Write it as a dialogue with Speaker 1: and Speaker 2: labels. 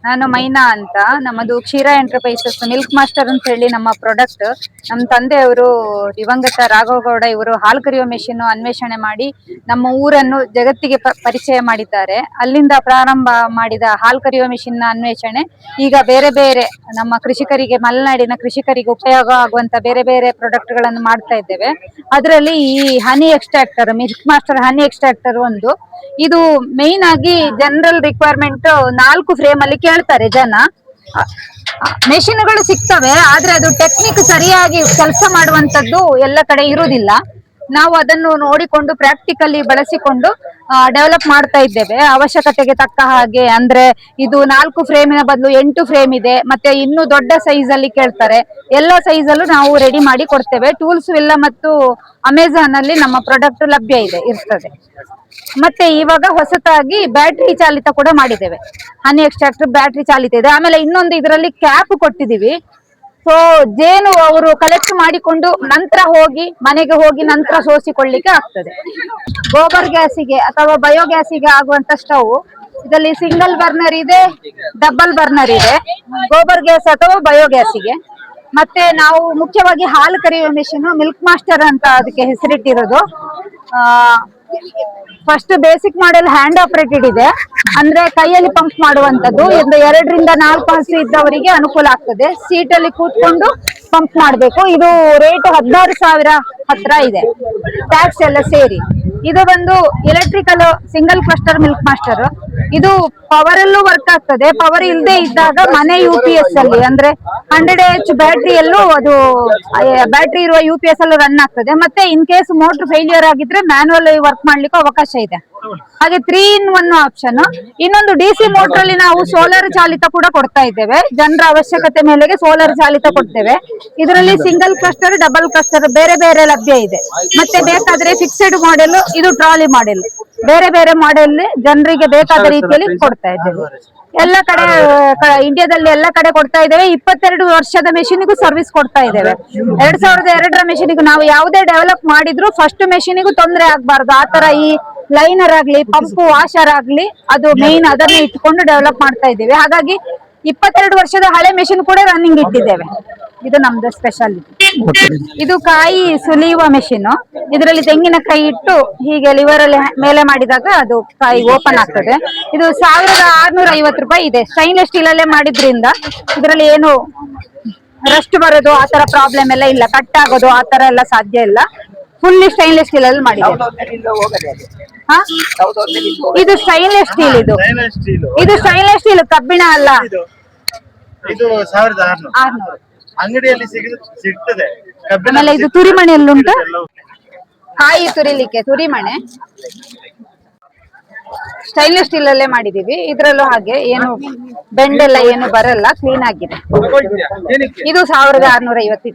Speaker 1: ನಾನು ಮೈನಾ ಅಂತ. ನಮ್ಮದು ಕ್ಷೀರ ಎಂಟರ್ಪ್ರೈಸಸ್ ಮಿಲ್ಕ್ ಮಾಸ್ಟರ್ ಅಂತ ಹೇಳಿ ನಮ್ಮ ಪ್ರಾಡಕ್ಟ್. ನಮ್ಮ ತಂದೆಯವರು ದಿವಂಗತ ರಾಘವಗೌಡ ಇವರು ಹಾಲು ಕರೆಯುವ ಮೆಷಿನ್ ಅನ್ವೇಷಣೆ ಮಾಡಿ ನಮ್ಮ ಊರನ್ನು ಜಗತ್ತಿಗೆ ಪರಿಚಯ ಮಾಡಿದ್ದಾರೆ. ಅಲ್ಲಿಂದ ಪ್ರಾರಂಭ ಮಾಡಿದ ಹಾಲು ಕರೆಯುವ ಮೆಷಿನ್ ನ ಅನ್ವೇಷಣೆ ಈಗ ಬೇರೆ ಬೇರೆ ನಮ್ಮ ಕೃಷಿಕರಿಗೆ, ಮಲೆನಾಡಿನ ಕೃಷಿಕರಿಗೆ ಉಪಯೋಗ ಆಗುವಂತ ಬೇರೆ ಬೇರೆ ಪ್ರಾಡಕ್ಟ್ ಗಳನ್ನು ಮಾಡ್ತಾ ಇದ್ದೇವೆ. ಅದರಲ್ಲಿ ಈ ಹನಿ ಎಕ್ಸ್ಟ್ರಾಕ್ಟರ್, ಮಿಲ್ಕ್ ಮಾಸ್ಟರ್ ಹನಿ ಎಕ್ಸ್ಟ್ರಾಕ್ಟರ್ ಒಂದು. ಇದು ಮೇನ್ ಆಗಿ ಜನರಲ್ ರಿಕ್ವೈರ್ಮೆಂಟ್ 4 ಫ್ರೇಮ್ ಅಲ್ಲಿ ಕೇಳ್ತಾರೆ ಜನ. ಮೆಷಿನ್ಗಳು ಸಿಗ್ತವೆ, ಆದ್ರೆ ಅದು ಟೆಕ್ನಿಕ್ ಸರಿಯಾಗಿ ಕೆಲಸ ಮಾಡುವಂತದ್ದು ಎಲ್ಲ ಕಡೆ ಇರುವುದಿಲ್ಲ. ನಾವು ಅದನ್ನು ನೋಡಿಕೊಂಡು ಪ್ರಾಕ್ಟಿಕಲಿ ಬಳಸಿಕೊಂಡು ಡೆವಲಪ್ ಮಾಡ್ತಾ ಇದ್ದೇವೆ ಅವಶ್ಯಕತೆಗೆ ತಕ್ಕ ಹಾಗೆ. ಅಂದ್ರೆ ಇದು 4 ಫ್ರೇಮಿನ ಬದಲು 8 ಫ್ರೇಮ್ ಇದೆ, ಮತ್ತೆ ಇನ್ನು ದೊಡ್ಡ ಸೈಜ್ ಅಲ್ಲಿ ಕೇಳ್ತಾರೆ. ಎಲ್ಲ ಸೈಜ್ ಅಲ್ಲೂ ನಾವು ರೆಡಿ ಮಾಡಿ ಕೊಡ್ತೇವೆ. ಟೂಲ್ಸ್ ಎಲ್ಲ ಮತ್ತು ಅಮೆಝಾನ್ ಅಲ್ಲಿ ನಮ್ಮ ಪ್ರಾಡಕ್ಟ್ ಲಭ್ಯ ಇರ್ತದೆ. ಮತ್ತೆ ಇವಾಗ ಹೊಸತಾಗಿ ಬ್ಯಾಟ್ರಿ ಚಾಲಿತ ಕೂಡ ಮಾಡಿದ್ದೇವೆ. ಹನಿ ಎಕ್ಸ್ಟ್ರಾಕ್ಟರ್ ಬ್ಯಾಟ್ರಿ ಚಾಲಿತ ಇದೆ. ಆಮೇಲೆ ಇನ್ನೊಂದು ಇದರಲ್ಲಿ ಕ್ಯಾಪ್ ಕೊಟ್ಟಿದ್ದೀವಿ. ಸೊ ಜೇನು ಅವರು ಕಲೆಕ್ಟ್ ಮಾಡಿಕೊಂಡು ನಂತರ ಮನೆಗೆ ಹೋಗಿ ನಂತರ ಸೋಸಿಕೊಳ್ಳಿಕ್ಕೆ ಆಗ್ತದೆ. ಗೋಬರ್ ಗ್ಯಾಸಿಗೆ ಅಥವಾ ಬಯೋಗ್ಯಾಸಿಗೆ ಆಗುವಂತ ಸ್ಟವ್ ಇದರಲ್ಲಿ ಸಿಂಗಲ್ ಬರ್ನರ್ ಇದೆ, ಡಬಲ್ ಬರ್ನರ್ ಇದೆ. ಗೋಬರ್ ಗ್ಯಾಸ್ ಅಥವಾ ಬಯೋಗ್ಯಾಸಿಗೆ. ಮತ್ತೆ ನಾವು ಮುಖ್ಯವಾಗಿ ಹಾಲು ಕರೆಯುವ ಮೆಷಿನ್ ಮಿಲ್ಕ್ ಮಾಸ್ಟರ್ ಅಂತ ಅದಕ್ಕೆ ಹೆಸರಿಟ್ಟಿರೋದು. First basic model hand operated ಇದೆ, ಅಂದ್ರೆ ಕೈಯಲ್ಲಿ ಪಂಪ್ ಮಾಡುವಂತದ್ದು. 2 ರಿಂದ 4 ಹಸು ಇದ್ದವರಿಗೆ ಅನುಕೂಲ ಆಗ್ತದೆ. ಸೀಟ್ ಅಲ್ಲಿ ಕೂತ್ಕೊಂಡು ಪಂಪ್ ಮಾಡಬೇಕು. ಇದು ರೇಟ್ 16,000 ಹತ್ರ ಇದೆ, ಟ್ಯಾಕ್ಸ್ ಎಲ್ಲ ಸೇರಿ. ಇದು ಬಂದು electrical single cluster milk master. ಇದು ಪವರ್ ಅಲ್ಲೂ ವರ್ಕ್ ಆಗ್ತದೆ. ಪವರ್ ಇಲ್ಲದೆ ಇದ್ದಾಗ ಮನೆ UPS ಅಲ್ಲಿ, ಅಂದ್ರೆ 100H ಬ್ಯಾಟ್ರಿಯಲ್ಲೂ ಅದು ಬ್ಯಾಟ್ರಿ ಇರುವ UPS ಅಲ್ಲೂ ರನ್ ಆಗ್ತದೆ. ಮತ್ತೆ ಇನ್ ಕೇಸ್ ಮೋಟರ್ ಫೇಲ್ಯೂರ್ ಆಗಿದ್ರೆ ಮ್ಯಾನುವಲ್ ವರ್ಕ್ ಮಾಡ್ಲಿಕ್ಕೆ ಅವಕಾಶ ಇದೆ. ಹಾಗೆ 3 in 1 ಆಪ್ಷನ್. ಇನ್ನೊಂದು DC ಮೋಟರ್ ಅಲ್ಲಿ ನಾವು ಸೋಲಾರ್ ಚಾಲಿತ ಕೂಡ ಕೊಡ್ತಾ ಇದ್ದೇವೆ. ಜನರ ಅವಶ್ಯಕತೆ ಮೇಲೆಗೆ ಸೋಲಾರ್ ಚಾಲಿತ ಕೊಡ್ತೇವೆ. ಇದರಲ್ಲಿ ಸಿಂಗಲ್ ಕ್ಲಸ್ಟರ್, ಡಬಲ್ ಕ್ಲಸ್ಟರ್ ಬೇರೆ ಬೇರೆ ಲಭ್ಯ ಇದೆ. ಮತ್ತೆ ಬೇಕಾದ್ರೆ ಫಿಕ್ಸ್ಡ್ ಮಾಡೆಲ್, ಇದು ಟ್ರಾಲಿ ಮಾಡೆಲ್, ಬೇರೆ ಬೇರೆ ಮಾಡೆಲ್ ಜನರಿಗೆ ಬೇಕಾದ ರೀತಿಯಲ್ಲಿ ಕೊಡ್ತಾ ಇದ್ದೇವೆ. ಎಲ್ಲ ಕಡೆ ಇಂಡಿಯಾದಲ್ಲಿ ಎಲ್ಲ ಕಡೆ ಕೊಡ್ತಾ ಇದ್ದೇವೆ. 22 ವರ್ಷದ ಮೆಷಿನ್ಗೂ ಸರ್ವಿಸ್ ಕೊಡ್ತಾ ಇದ್ದೇವೆ. 2002ರ ಮೆಷಿನ್ಗೂ ನಾವು ಯಾವುದೇ ಡೆವಲಪ್ ಮಾಡಿದ್ರು ಫಸ್ಟ್ ಮೆಷಿನ್ಗೂ ತೊಂದರೆ ಆಗ್ಬಾರ್ದು. ಆತರ ಈ ಲೈನರ್ ಆಗ್ಲಿ, ಪಂಪ್ ವಾಷರ್ ಆಗ್ಲಿ, ಅದು ಮೇನ್ ಅದನ್ನೇ ಇಟ್ಕೊಂಡು ಡೆವಲಪ್ ಮಾಡ್ತಾ ಇದ್ದೇವೆ. ಹಾಗಾಗಿ 22 ವರ್ಷದ ಹಳೆ ಮೆಷಿನ್ ಕೂಡ ರನ್ನಿಂಗ್ ಇಟ್ಟಿದ್ದೇವೆ. ಇದು ನಮ್ದು ಸ್ಪೆಷಾಲಿಟಿ. ಇದು ಕಾಯಿ ಸುಲಿಯುವ ಮೆಷಿನ್. ಇದರಲ್ಲಿ ತೆಂಗಿನಕಾಯಿ ಇಟ್ಟು ಹೀಗೆ ಲಿವರ್ ಅಲ್ಲಿ ಮೇಲೆ ಮಾಡಿದಾಗ ಅದು ಕಾಯಿ ಓಪನ್ ಆಗ್ತದೆ. ಇದು 1650 ರೂಪಾಯಿ ಇದೆ. ಸ್ಟೈನ್ಲೆಸ್ ಸ್ಟೀಲ್ ಅಲ್ಲೇ ಮಾಡಿದ್ರಿಂದ ಇದರಲ್ಲಿ ಏನು ರಸ್ಟ್ ಬರೋದು ಆತರ ಪ್ರಾಬ್ಲಮ್ ಎಲ್ಲ ಇಲ್ಲ. ಕಟ್ ಆಗೋದು ಆತರ ಎಲ್ಲ ಸಾಧ್ಯ ಇಲ್ಲ. ಫುಲ್ಲಿ ಸ್ಟೈನ್ಲೆಸ್ ಸ್ಟೀಲ್ ಅಲ್ಲಿ ಮಾಡಿದ್ದೇವೆ. ಇದು ಸ್ಟೈನ್ಲೆಸ್ ಸ್ಟೀಲ್. ಇದು ಸ್ಟೈನ್ಲೆಸ್ ಸ್ಟೀಲ್, ಕಬ್ಬಿಣ ಅಲ್ಲ.
Speaker 2: ಇದು 1600 ಅಂಗಡಿಯಲ್ಲಿ ಸಿಗ್ತದೆ.
Speaker 1: ಆಮೇಲೆ ಇದು ತುರಿಮಣೆಯಲ್ಲಿ ಉಂಟು, ಕಾಯಿ ತುರಿಲಿಕ್ಕೆ ತುರಿಮಣೆ. ಸ್ಟೈನ್ಲೆಸ್ ಸ್ಟೀಲ್ ಅಲ್ಲೇ ಮಾಡಿದೀವಿ. ಇದ್ರಲ್ಲೂ ಹಾಗೆ ಏನು ಬೆಂಡೆಲ್ಲ ಏನು ಬರಲ್ಲ, ಕ್ಲೀನ್ ಆಗಿದೆ. ಇದು 1650.